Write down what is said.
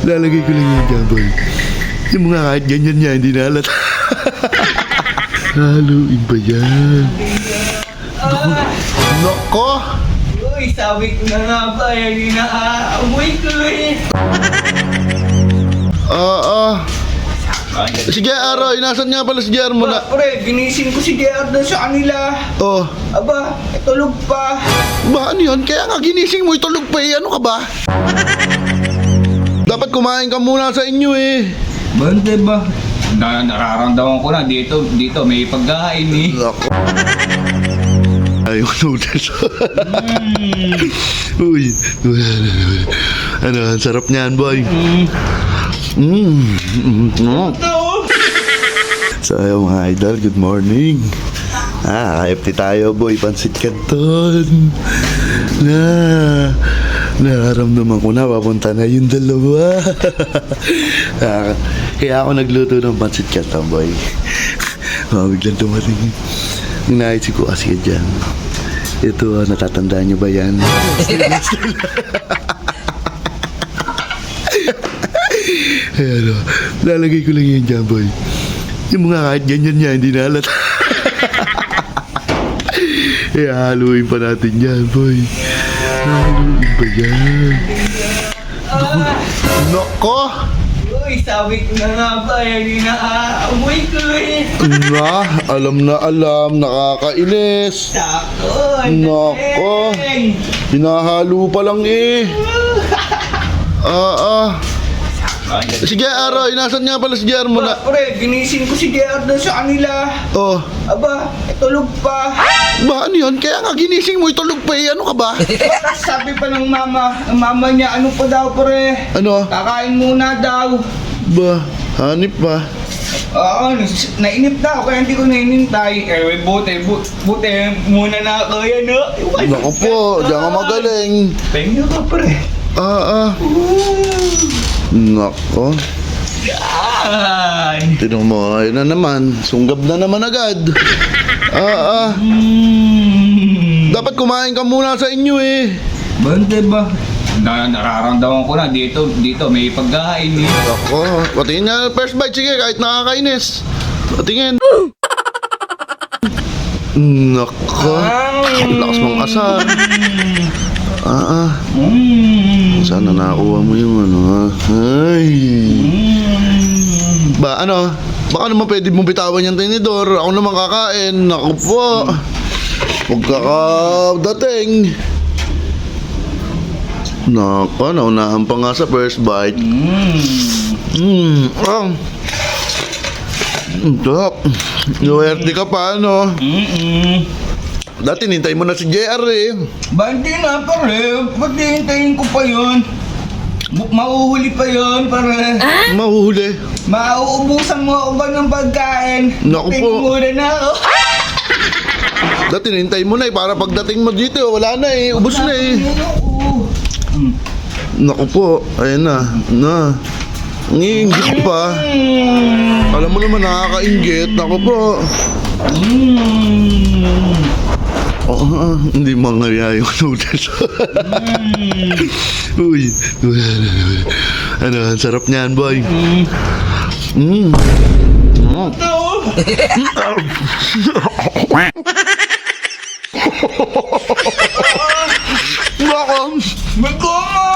Lalagay ko lang yung dyan, boy. Yung mga kahit ganyan niya, hindi na halata. Haluin ba yan? Nako! Uy, sabi ko na nga ba, hindi na aamoy ko eh. Si JR, inasan nga pala si JR mo na. Pre, ginising ko si JR doon sa kanila. Oh, Aba, tulog pa. ba ano yun? Kaya nga ginising mo, itulog pa eh. Ano ka ba? Dapat kumain ka muna sa inyo eh. Bante ba? Nararamdaman ko na dito may pagkain eh. Nako. Ayaw noodles. Uy. Ano, ang sarap niyan, boy. So, ayun mga idol, good morning. KFT tayo, boy. Pansit Canton. Nararamdaman ko na, papunta na yung dalawa. Kaya ako nagluto ng pansit Canton, boy. Biglang dumating. Naisip ko kasi dyan. Ito, natatandaan nyo ba yan? Ayan, lalagay ko lang yun dyan, boy. Yung mga kahit ganyan niya, hindi na halata. Haluin pa natin yan, boy. Haluin pa yan. Nako! Uy, sabi ko na nga ba, hindi na aamoy ko eh. Alam na alam, nakakainis. Sako, Nako! Hinahalo pa lang eh. Si JR, inasan nga pala si JR mo na. Pre, ginising ko si JR doon sa kanila. Oh, Aba, tulog pa. ba ano yun? Kaya nga ginising mo, itulog pa eh. Ano ka ba? Tapos sabi pa ng mama niya, ano pa daw pre? Ano? Kakain muna daw. Ba, hanip pa. Oo, nainip na ako kaya hindi ko nainintay. Buti muna na ako yan, no? Naku po, diyan ka magaling. Penyo ka, pre. Nako. Yan. Tinong mo, ayun na naman. Sunggab na naman agad. Dapat kumain ka muna sa inyo eh. Bante ba? Nararamdaman ko na dito may pagkain eh. Nako, patingin nga first bite. Sige, kahit nakakainis. Patingin. Nako. Lakas mong asar. Sana nakuha mo yung ano ha. Ay. Ba ano? Baka naman pwede mong bitawan yung tinidor. Ako naman kakain. Naku po. Pagkakadating. Naku, naunahan pa nga sa first bite. Dok. Nuwerte ka pa ano? Dati nintay mo na si JR eh. Bante na pare, pati hintayin ko pa yun. Mauhuli pa yun pare. Mahuhuli. Mauubusan mo ako ba ng pagkain? Naku po. Tingin muna na ako. Dati nintay mo na eh. Para pagdating mo dito, wala na eh. Ubus na eh. Naku po. Ayan na. Ngiinggit pa. Alam mo naman nakakainggit. Naku po. Hindi mangyayari yung noodles. Uy. Ano, ang sarap niyan, boy. Magkama!